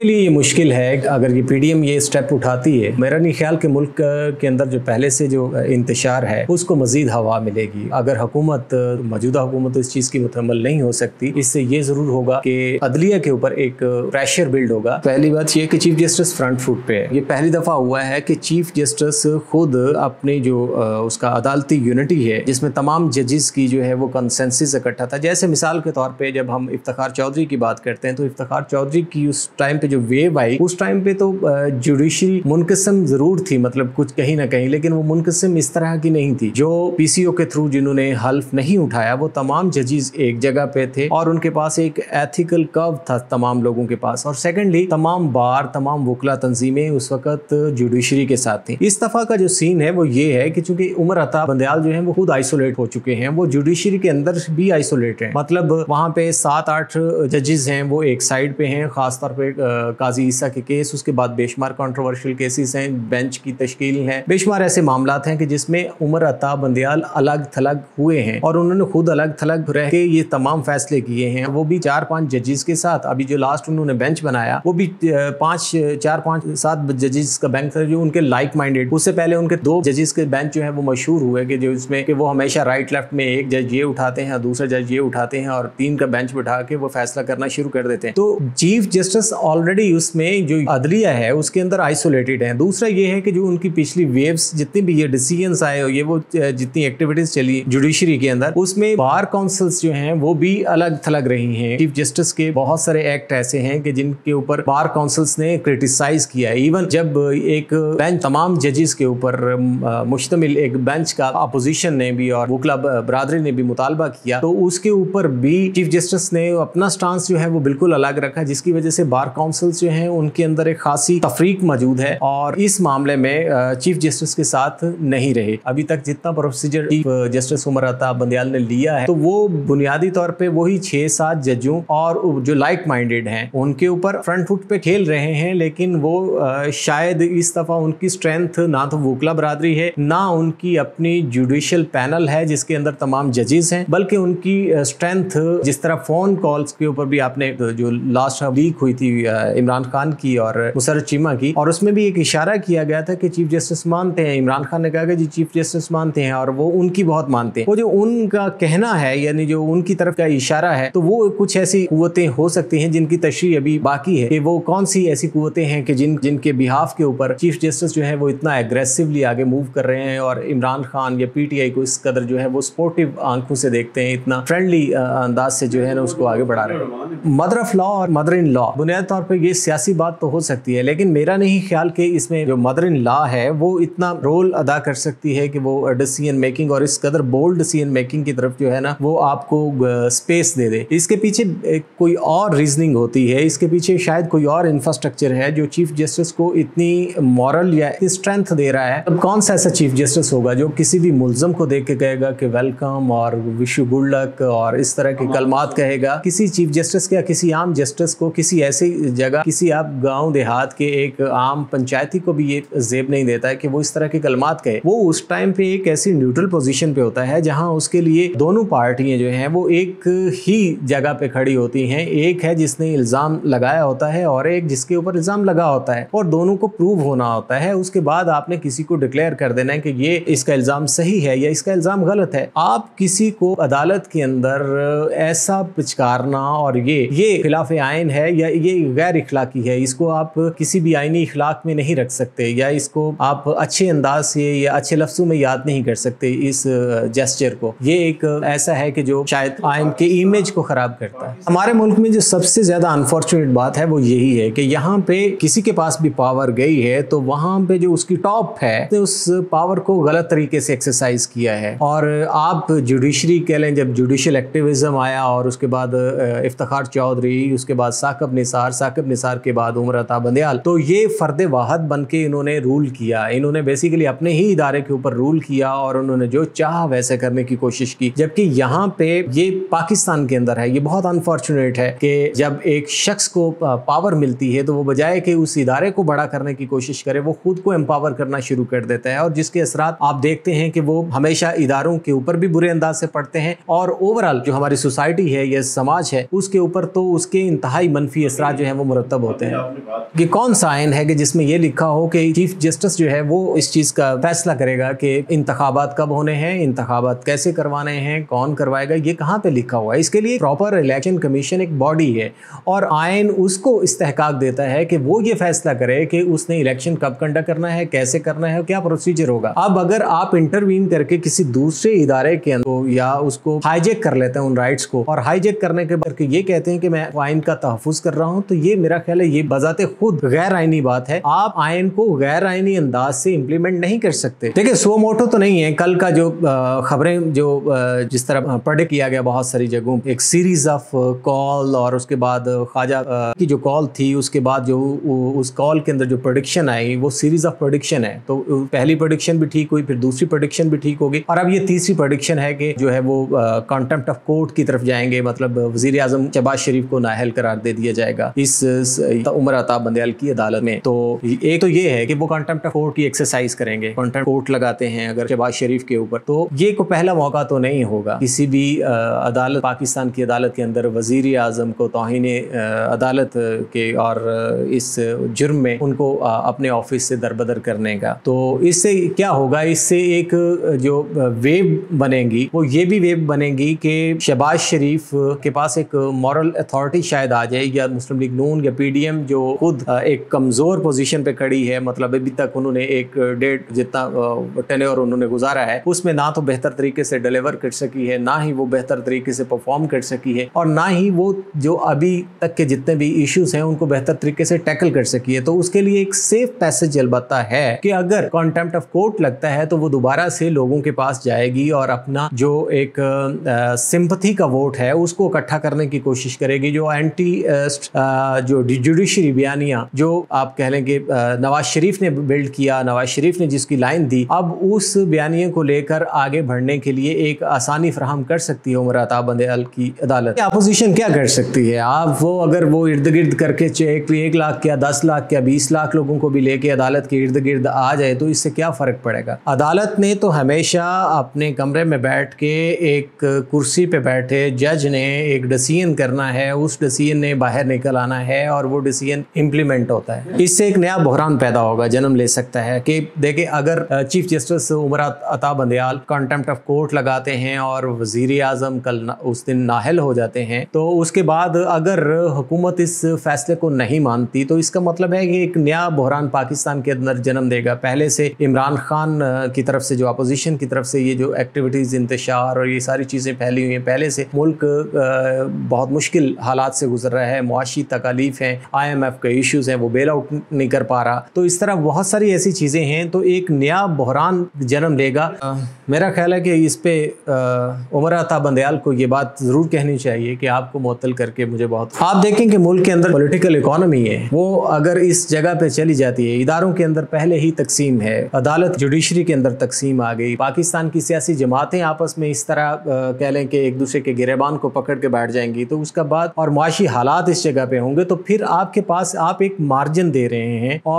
के लिए ये मुश्किल है अगर ये पीडीएम ये स्टेप उठाती है। मेरा नहीं ख्याल कि मुल्क के अंदर जो पहले से जो इंतशार है उसको मज़ीद हवा मिलेगी। अगर हुकूमत मौजूदा हुकूमत इस चीज़ की मुतहम्मल नहीं हो सकती, इससे ये ज़रूर होगा कि अदलिया के ऊपर एक प्रेशर बिल्ड होगा। पहली बात ये कि चीफ जस्टिस फ्रंट फुट पे है। ये पहली दफ़ा हुआ है कि चीफ जस्टिस खुद अपनी जो उसका अदालती यूनिटी है जिसमें तमाम जजेस की जो है वो कंसेंसस इकट्ठा था। जैसे मिसाल के तौर पर जब हम इफ्तिखार चौधरी की बात करते हैं तो इफ्तिखार चौधरी की उस टाइम जो वेव आई उस टाइम पे तो जुडिशरी मुनकसम जरूर थी, मतलब कुछ कहीं ना कहीं, लेकिन वो मुनकसम इस तरह की नहीं थी। जो पीसीओ के थ्रू जिन्होंने हल्फ नहीं उठाया वो तमाम जजेस एक जगह पे थे और उनके पास एक एथिकल कर्व था तमाम लोगों के पास। और सेकेंडली तमाम बार तमाम वकला तंजीमें उस वक्त जुडिशरी के साथ थी। इस दफा का जो सीन है वो ये है कि चूंकि उमर अता बंदयाल जो है वो खुद आइसोलेट हो चुके हैं, वो जुडिशरी के अंदर भी आइसोलेट है। मतलब वहां पे 7-8 जजेस हैं वो एक साइड पे हैं, खासतौर पे काजी ईसा के केस, उसके बाद बेशुमार कंट्रोवर्शियल केसेस हैं, बेंच की तश्कील है, बेशुमार ऐसे मामलात हैं कि जिसमें उमर अता बंदयाल अलग थलग हुए हैं और उन्होंने खुद अलग थलग रह के ये तमाम फैसले किए हैं। वो भी 4-5 जजेस के साथ। अभी जो लास्ट उन्होंने बेंच बनाया वो भी 4-5-7 जजेस का बेंच था जो उनके लाइक माइंडेड। उससे पहले उनके 2 जजेस के बेंच जो है वो मशहूर हुए कि जो इसमें कि वो हमेशा राइट लेफ्ट में एक जज ये उठाते हैं, दूसरा जज ये उठाते हैं और 3 का बेंच बिठा के वो फैसला करना शुरू कर देते हैं। तो चीफ जस्टिस ऑलरेडी उसमें जो अदलिया है उसके अंदर आइसोलेटेड है। दूसरा ये है कि जो उनकी पिछली वेव्स जितनी भी ये डिसीजंस आए ये वो जितनी एक्टिविटीज चली जुडिशरी के अंदर उसमें बार काउंसिल्स जो हैं वो भी अलग थलग रही हैं। चीफ जस्टिस के बहुत सारे एक्ट ऐसे हैं कि जिनके ऊपर बार काउंसिल्स ने क्रिटिसाइज किया है। इवन जब एक बेंच तमाम जजेस के ऊपर मुश्तमिल एक बेंच का अपोजिशन ने भी और वकला बरादरी ने भी मुतालबा किया तो उसके ऊपर भी चीफ जस्टिस ने अपना स्टांस जो है वो बिल्कुल अलग रखा, जिसकी वजह से बार काउंसिल्स जो हैं उनके अंदर एक खासी तफरीक मौजूद है और इस मामले में चीफ जस्टिस के साथ नहीं रहे। अभी तक जितना procedure chief justice Umar Ata Bandial ने लिया है तो वो बुनियादी तौर पे वही 6-7 जजों और जो लाइक माइंडेड हैं उनके ऊपर फ्रंट फुट पे खेल रहे हैं। लेकिन वो शायद इस दफा उनकी स्ट्रेंथ ना तो वकला बरादरी है ना उनकी अपनी जुडिशियल पैनल है जिसके अंदर तमाम जजेस हैं, बल्कि उनकी स्ट्रेंथ जिस तरह फोन कॉल्स के ऊपर भी आपने जो लास्ट वीक हुई थी इमरान खान की और मुसर्रत चीमा की, और उसमें भी एक इशारा किया गया था कि चीफ जस्टिस मानते हैं। इमरान खान ने कहा कि जी चीफ जस्टिस मानते हैं और वो उनकी बहुत मानते हैं। वो जो उनका कहना है यानी जो उनकी तरफ का इशारा है तो वो कुछ ऐसी कुव्वतें हो सकती हैं जिनकी तशरीह अभी बाकी है कि वो कौन सी ऐसी कुव्वतें हैं कि जिनके बिहाफ के ऊपर चीफ जस्टिस जो है वो इतना एग्रेसिवली आगे मूव कर रहे हैं और इमरान खान या पीटीआई को इस कदर जो है वो स्पोर्टिव आंखों से देखते हैं, इतना फ्रेंडली अंदाज से जो है ना उसको आगे बढ़ा रहे हैं। मदर ऑफ लॉ और मदर इन लॉ बुनियादी तौर पर ये सियासी बात तो हो सकती है, लेकिन मेरा नहीं ख्याल कि इसमें जो मदर इन लॉ है वो इतना रोल अदा कर सकती है कि वो डिसीजन मेकिंग और इस कदर बोल्ड डिसीजन मेकिंग की तरफ जो है ना वो आपको स्पेस दे दे। इसके पीछे कोई और रीजनिंग होती है, इसके पीछे शायद कोई और इंफ्रास्ट्रक्चर है जो चीफ जस्टिस को इतनी मॉरल या इतनी स्ट्रेंथ दे रहा है। अब कौन सा ऐसा चीफ जस्टिस होगा जो किसी भी मुल्ज़म को देख के कहेगा कि वेलकम और विश यू गुड लक और इस तरह की कलमात कहेगा। किसी चीफ जस्टिस या किसी आम जस्टिस को किसी ऐसी जगह किसी आप गाँव देहात के एक आम पंचायती को भी ये जेब नहीं देता है कि वो इस तरह की कलमात कहे। वो उस टाइम पे एक ऐसी न्यूट्रल पोजीशन पे होता है जहां उसके लिए दोनों पार्टियां जो हैं वो एक ही जगह पे खड़ी होती हैं। एक है जिसने इल्जाम लगाया होता है और एक जिसके ऊपर इल्जाम लगा होता है और दोनों को प्रूव होना होता है। उसके बाद आपने किसी को डिक्लेयर कर देना है कि ये इसका इल्जाम सही है या इसका इल्जाम गलत है। आप किसी को अदालत के अंदर ऐसा पिचकारना और ये खिलाफ आइन है या ये गैर इखलाकी है, इसको आप किसी भी आईनी इखलाक में नहीं रख सकते या इसको आप अच्छे अंदाज से या अच्छे लफ्जों में याद नहीं कर सकते इस जेस्चर को। ये एक ऐसा है कि जो शायद आइन के इमेज को खराब करता है। हमारे मुल्क में जो सबसे ज्यादा अनफॉर्चुनेट बात है वो यही है कि यहाँ पे किसी के पास भी पावर गई है तो वहां पे जो उसकी टॉप है तो उस पावर को गलत तरीके से एक्सरसाइज किया है। और आप जुडिशरी कह लें, जब जुडिशियल एक्टिविज्म आया और उसके बाद इफ्तिखार चौधरी, उसके बाद साकिब निसार के बाद उमर अता बंदयाल, तो ये फर्द वाहद बन के इन्होंने रूल किया। इन्होंने बेसिकली अपने ही इदारे के ऊपर रूल किया और उन्होंने जो चाह वैसे करने की कोशिश की। जबकि यहाँ पे ये पाकिस्तान के अंदर है, ये बहुत अनफॉर्चुनेट है कि जब एक शख्स को पावर मिलती है तो वो बजाय कि उस इदारे को बड़ा करने की कोशिश करे वो खुद को एम्पावर करना शुरू कर देता है और जिसके असरात आप देखते हैं कि वो हमेशा इदारों के ऊपर भी बुरे अंदाज से पड़ते हैं और ओवरऑल जो हमारी सोसाइटी है या समाज है उसके ऊपर तो उसके इंतहाई मनफी असरात जो है वो مرتب ہوते ہیں کہ کون سا آئین ہے کہ جس میں یہ لکھا ہو کہ چیف جسٹس جو ہے وہ اس چیز کا فیصلہ کرے گا کہ انتخابات کب ہونے ہیں, انتخابات کیسے کروانے ہیں, کون کروائے گا, یہ کہاں پہ لکھا ہوا ہے. اس کے لیے پراپر الیکشن کمیشن ایک باڈی ہے اور آئین اس کو استحقاق دیتا ہے کہ وہ یہ فیصلہ کرے کہ اس نے الیکشن کب کنڈکٹ کرنا ہے, کیسے کرنا ہے, کیا پروسیجر ہوگا. اب اگر آپ انٹروین کر کے کسی دوسرے ادارے کے اندر یا اس کو ہائی جیک کر لیتے ہیں ان رائٹس کو, اور ہائی جیک کرنے کے بعد یہ کہتے ہیں کہ میں آئین کا تحفظ کر رہا ہوں, تو یہ میرا خیال ہے یہ بذات خود غیر آئینی بات ہے. آپ آئین کو غیر آئینی انداز سے امپلیمنٹ نہیں کر سکتے. دیکھیں سو موٹو تو نہیں ہے. کل کا جو خبریں جو جس طرح پریڈکٹ کیا گیا بہت ساری جگہوں, ایک سیریز آف کال اور اس کے بعد خواجہ کی جو کال تھی, اس کے بعد جو اس کال کے اندر جو پریڈکشن آئی وہ سیریز آف پریڈکشن ہے. تو پہلی پریڈکشن بھی ٹھیک ہوئی, پھر دوسری پریڈکشن بھی ٹھیک ہوگی, اور اب یہ تیسری پریڈکشن ہے کہ جو ہے وہ کانٹمپٹ آف کورٹ کی طرف جائیں گے. مطلب وزیر اعظم شہباز شریف کو نااہل قرار دے دیا جائے گا اس عمر عطا بندیال کی عدالت میں. تو ایک تو یہ ہے کہ وہ کانٹمپٹ آف کورٹ کی ایکسرسائز کریں گے, کانٹمپٹ کورٹ لگاتے ہیں اگر شہباز شریف کے اوپر, تو یہ کو پہلا موقع تو نہیں ہوگا کسی بھی عدالت, پاکستان کی عدالت کے اندر وزیر اعظم کو توہین عدالت کے اور اس جرم میں ان کو اپنے آفس سے دربدر کرنے کا. تو اس سے کیا ہوگا, اس سے ایک جو ویو بنے گی وہ یہ بھی ویو بنے گی کہ شہباز شریف کے پاس ایک مورل اتھارٹی شاید آ جائے, یا مسلم لیگ نون یا پی ڈی ایم جو خود ایک کمزور پوزیشن پہ کھڑی ہے, مطلب ابھی تک انہوں نے ایک ڈیڑھ جتنا ٹینیور انہوں نے گزارا ہے اس میں نہ تو بہتر طریقے سے ڈیلیور کر سکی ہے, نہ ہی وہ بہتر طریقے سے پرفارم کر سکی ہے, اور نہ ہی وہ جو ابھی تک کے جتنے بھی ایشوز ہیں ان کو بہتر طریقے سے ٹیکل کر سکی ہے. تو اس کے لیے ایک سیف پیسج البتہ ہے کہ اگر کانٹمپٹ آف کورٹ لگتا ہے تو وہ دوبارہ سے لوگوں کے پاس جائے گی اور اپنا جو ایک سمپتھی کا ووٹ ہے اس کو اکٹھا کرنے کی کوشش کرے گی. جو اینٹی جو جوڈیشری بیانیہ جو آپ کہہ لیں کہ نواز شریف نے بلڈ کیا, نواز شریف نے جس کی لائن دی, اب اس بیانیے کو لے کر آگے بڑھنے کے لیے ایک آسانی فراہم کر سکتی ہے عمر عطا بندیال کی عدالت. اپوزیشن کیا کر سکتی ہے؟ آپ وہ اگر وہ ارد گرد کر کے 1 لاکھ کیا 10 لاکھ کیا 20 لاکھ لوگوں کو بھی لے کے عدالت کے ارد گرد آ جائے تو اس سے کیا فرق پڑے گا؟ عدالت نے تو ہمیشہ اپنے کمرے میں بیٹھ کے ایک کرسی پہ بیٹھے جج نے ایک ڈیسیژن کرنا ہے, اس ڈیسیژن نے باہر نکل آنا ہے اور وہ ڈیسیژن امپلیمنٹ ہوتا ہے. اس سے ایک نیا بحران پیدا ہوگا, جنم لے سکتا ہے کہ دیکھیں اگر chief justice Umar Ata Bandial کانٹمپٹ of court لگاتے ہیں اور وزیر اعظم کل اس دن نااہل ہو جاتے ہیں, تو اس کے بعد اگر حکومت اس فیصلے کو نہیں مانتی تو اس کا مطلب ہے کہ ایک نیا بحران پاکستان کے اندر جنم دے گا. پہلے سے عمران خان کی طرف سے جو اپوزیشن کی طرف سے یہ جو ایکٹیویٹیز انتشار اور یہ ساری چیزیں پھیلی ہوئی ہیں, پہلے سے ملک بہت مشکل حالات سے گزر رہا ہے, معاشی تکالیف ہیں, IMF کے ایشوز ہیں, وہ بیل آؤٹ نہیں کر پا رہا. تو اس طرح بہت ساری ایسی چیزیں ہیں, تو ایک نیا بحران جنم لے گا. میرا خیال ہے کہ اس پہ عمر عطا بندیال کو یہ بات ضرور کہنی چاہیے کہ آپ کو معطل کر کے مجھے بہت, آپ دیکھیں کہ ملک کے اندر پولیٹیکل اکانومی ہے وہ اگر اس جگہ پہ چلی جاتی ہے, اداروں کے اندر پہلے ہی تقسیم ہے, عدالت جوڈیشری کے اندر تقسیم آ گئی, پاکستان کی سیاسی جماعتیں آپس میں اس طرح کہہ لیں کہ ایک دوسرے کے گریبان کو پکڑ کے بیٹھ جائیں گی, تو اس کا بعد اور معاشی حالات اس جگہ پہ ہوں گے, تو پھر آپ کے پاس آپ ایک مارجن دے رہے ہیں. اور